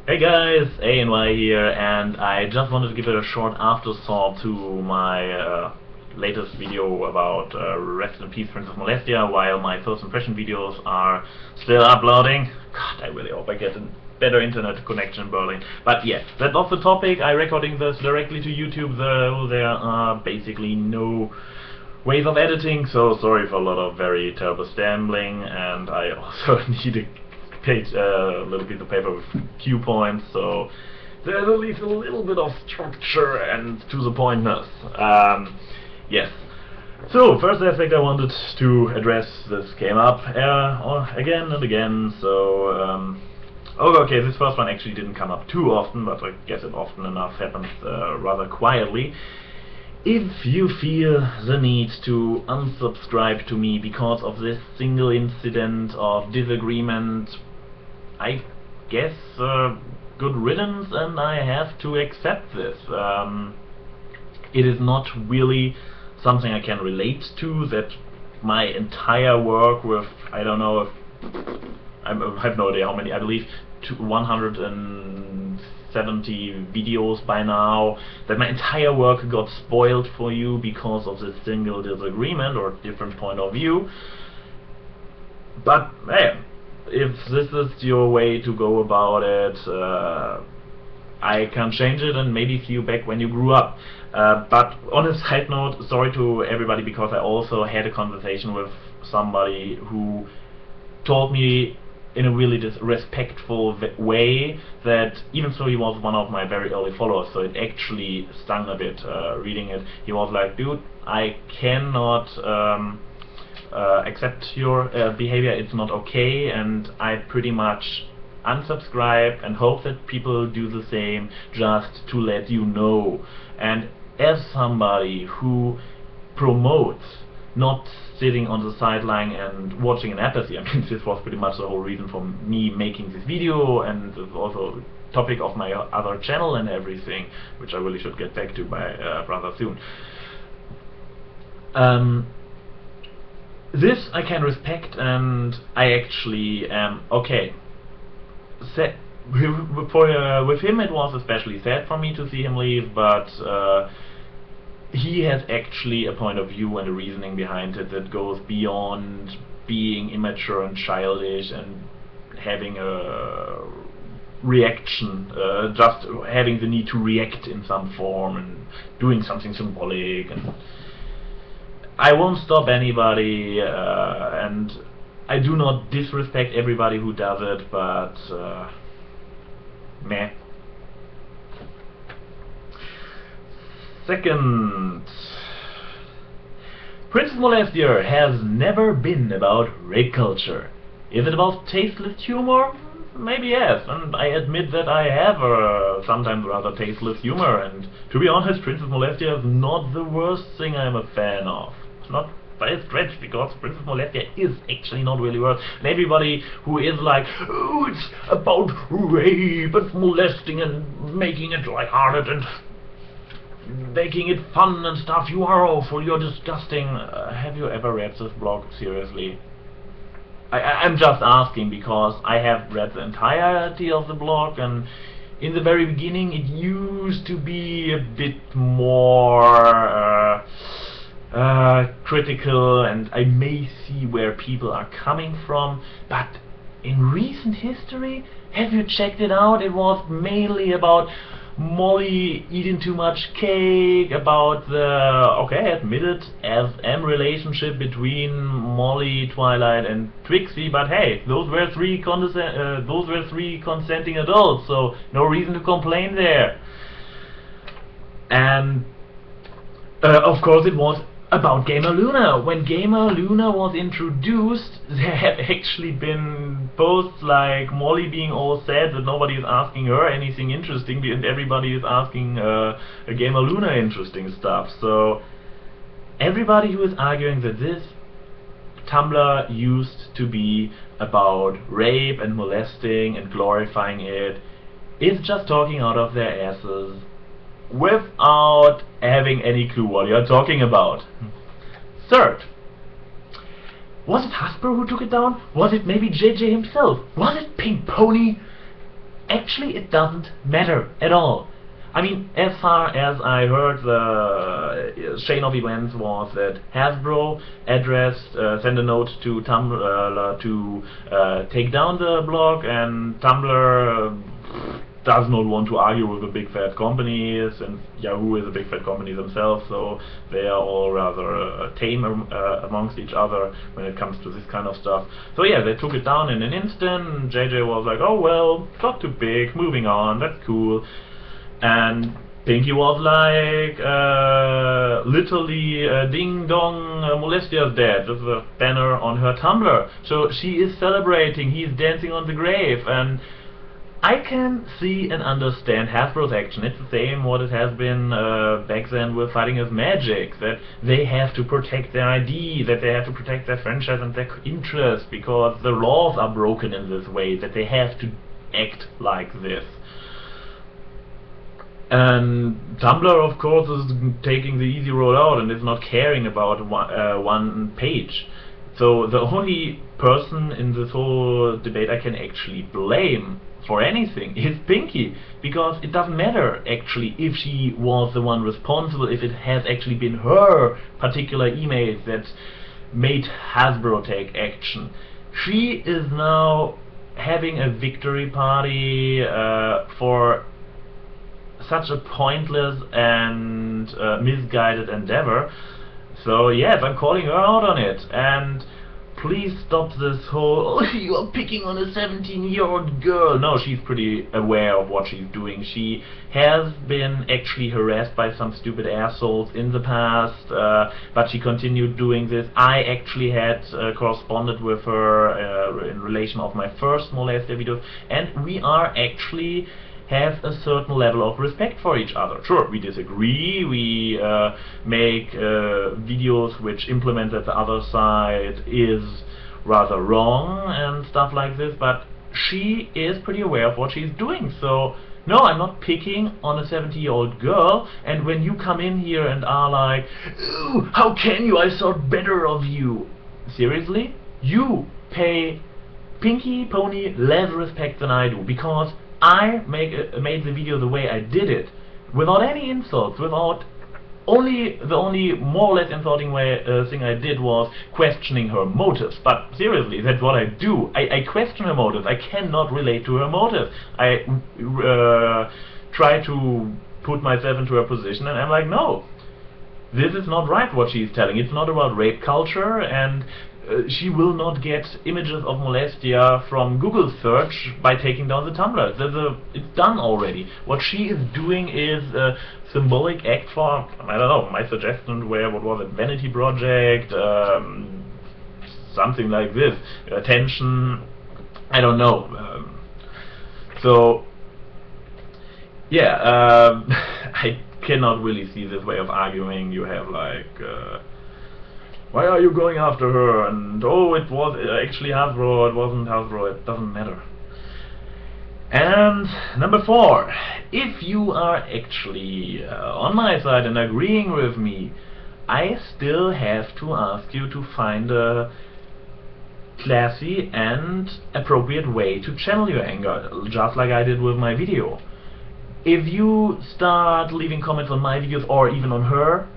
Hey guys, A and Y here, and I just wanted to give it a short afterthought to my latest video about Rest in Peace Princess Molestia, while my first impression videos are still uploading. God, I really hope I get a better internet connection in Berlin. But yeah, that's off the topic. I'm recording this directly to YouTube, though there are basically no ways of editing, so sorry for a lot of very terrible stumbling, and I also need a little piece of paper with cue points, so there's at least a little bit of structure and to the pointness. Yes. So, first aspect I wanted to address, this came up again and again, so okay, this first one actually didn't come up too often, but I guess it often enough happens rather quietly. If you feel the need to unsubscribe to me because of this single incident of disagreement, I guess good riddance, and I have to accept this. It is not really something I can relate to, that my entire work with, I don't know, I have no idea how many, I believe 170 videos by now, that my entire work got spoiled for you because of this single disagreement or different point of view. But hey, if this is your way to go about it, I can change it and maybe see you back when you grew up. But on a side note, sorry to everybody, because I also had a conversation with somebody who told me in a really respectful way that, even though he was one of my very early followers, so it actually stung a bit reading it, he was like, dude, I cannot accept your behavior, it's not okay, and I pretty much unsubscribe and hope that people do the same, just to let you know. And as somebody who promotes not sitting on the sideline and watching in apathy, I mean, this was pretty much the whole reason for me making this video, and it's also the topic of my other channel and everything, which I really should get back to by rather soon. This I can respect, and I actually am okay. With him it was especially sad for me to see him leave, but he has actually a point of view and a reasoning behind it that goes beyond being immature and childish and having a reaction, just having the need to react in some form and doing something symbolic. And I won't stop anybody, and I do not disrespect everybody who does it, but meh. Second, Princess Molestia has never been about rape culture. Is it about tasteless humor? Maybe yes, and I admit that I have sometimes rather tasteless humor, and to be honest, Princess Molestia is not the worst thing I'm a fan of. Not by a stretch, because Princess Molestia is actually not really worse. And everybody who is like, oh, it's about rape and molesting and making it lighthearted and making it fun and stuff, you are awful, you're disgusting. Have you ever read this blog? Seriously? I'm just asking because I have read the entirety of the blog, and in the very beginning it used to be a bit more critical, and I may see where people are coming from, but in recent history, have you checked it out? It was mainly about Molly eating too much cake, about the, okay, I admit it, as M relationship between Molly, Twilight and Trixie, but hey, those were three consenting adults, so no reason to complain there. And of course it was about Gamer Luna. When Gamer Luna was introduced, there have actually been posts like Molly being all sad that nobody is asking her anything interesting, and everybody is asking Gamer Luna interesting stuff. So everybody who is arguing that this Tumblr used to be about rape and molesting and glorifying it is just talking out of their asses, without having any clue what you're talking about. Third, was it Hasbro who took it down? Was it maybe JJ himself? Was it Pink Pony? actually it doesn't matter at all. I mean, as far as I heard, the chain of events was that Hasbro sent a note to Tumblr to take down the blog, and Tumblr does not want to argue with the big fat companies, and Yahoo is a big fat company themselves, so they are all rather tame amongst each other when it comes to this kind of stuff. So yeah, they took it down in an instant. JJ was like, oh well, got too big, moving on, that's cool. And Pinky was like, literally, ding dong, Molestia's dead. There's a banner on her Tumblr. So she is celebrating, he's dancing on the grave, and I can see and understand Hasbro's action. It's the same what it has been back then with Fighting with Magic, that they have to protect their ID, that they have to protect their franchise and their interest, because the laws are broken in this way, that they have to act like this. And Tumblr, of course, is taking the easy road out and is not caring about one page. So the only person in this whole debate I can actually blame for anything is Pinky, because it doesn't matter actually if she was the one responsible, if it has actually been her particular email that made Hasbro take action. She is now having a victory party for such a pointless and misguided endeavor. So yes, I'm calling her out on it, and please stop this whole, oh, you are picking on a 17-year-old girl. No, she's pretty aware of what she's doing. She has been actually harassed by some stupid assholes in the past, but she continued doing this. I actually had corresponded with her in relation of my first Molestia videos, and we are actually have a certain level of respect for each other. Sure, we disagree, we make videos which implement that the other side is rather wrong and stuff like this, but she is pretty aware of what she's doing. So no, I'm not picking on a 70-year-old girl, and when you come in here and are like, ooh, how can you, I thought better of you. Seriously? You pay Pinky Pony less respect than I do, because I made the video the way I did it, without any insults, without the only more or less insulting thing I did was questioning her motives. But seriously, that's what I do. I question her motives. I cannot relate to her motives. I try to put myself into her position, and I'm like, no, this is not right what she's telling. It's not about rape culture, and she will not get images of Molestia from Google search by taking down the Tumblr. It's done already. What she is doing is a symbolic act for, I don't know, my suggestion were, what was it, Vanity Project, something like this, attention, I don't know. So, yeah, I cannot really see this way of arguing. You have like, why are you going after her? And oh, it was actually Hasbro, it wasn't Hasbro, it doesn't matter. And number 4, if you are actually on my side and agreeing with me, I still have to ask you to find a classy and appropriate way to channel your anger, just like I did with my video. If you start leaving comments on my videos or even on her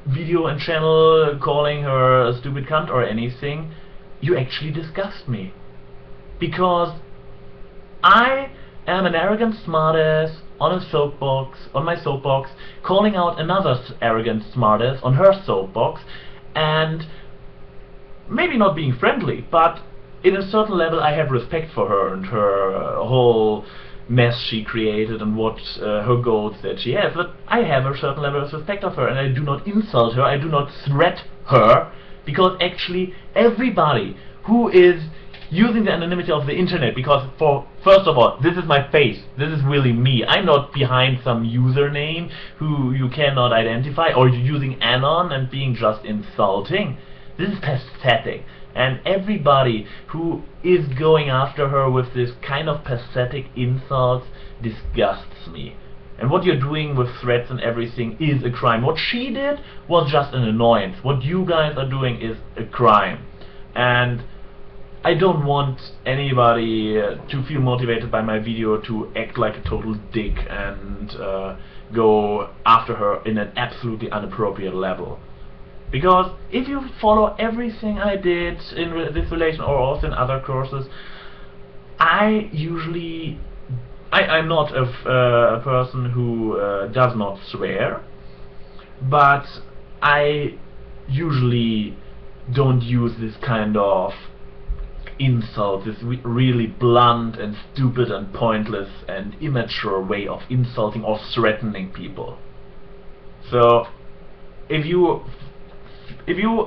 video and channel, calling her a stupid cunt or anything, you actually disgust me. Because I am an arrogant smartass on my soapbox, calling out another arrogant smartass on her soapbox, and maybe not being friendly, but in a certain level I have respect for her and her whole mess she created and what her goals that she has. But I have a certain level of respect of her, and I do not insult her, I do not threat her, because actually everybody who is using the anonymity of the internet, because first of all, this is my face, this is really me, I'm not behind some username who you cannot identify, or you're using anon and being just insulting. This is pathetic. And everybody who is going after her with this kind of pathetic insults disgusts me. And what you're doing with threats and everything is a crime. What she did was just an annoyance. What you guys are doing is a crime. And I don't want anybody to feel motivated by my video to act like a total dick and go after her in an absolutely inappropriate level. Because if you follow everything I did in this relation or also in other courses, I'm not a person who does not swear, but I usually don't use this kind of insult, this really blunt and stupid and pointless and immature way of insulting or threatening people. So if you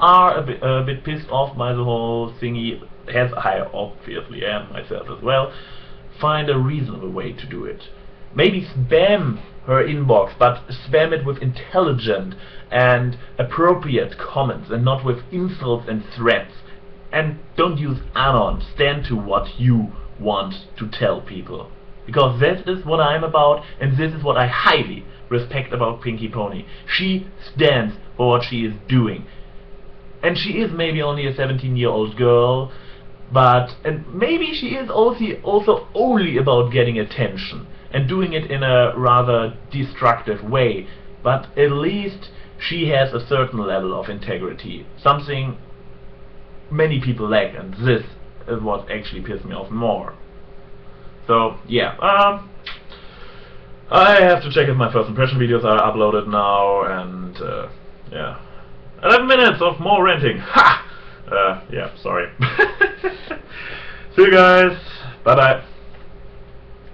are a bit pissed off by the whole thingy, as I obviously am myself as well, find a reasonable way to do it. Maybe spam her inbox, but spam it with intelligent and appropriate comments and not with insults and threats. And don't use anon. Stand to what you want to tell people. Because this is what I'm about, and this is what I highly respect about Pinky Pony. She stands for what she is doing. And she is maybe only a 17-year-old girl, and maybe she is also only about getting attention and doing it in a rather destructive way, but at least she has a certain level of integrity, something many people lack, and this is what actually pisses me off more. So yeah, I have to check if my first impression videos are uploaded now, and yeah, 11 minutes of more ranting. Ha! Yeah, sorry. See you guys. Bye bye.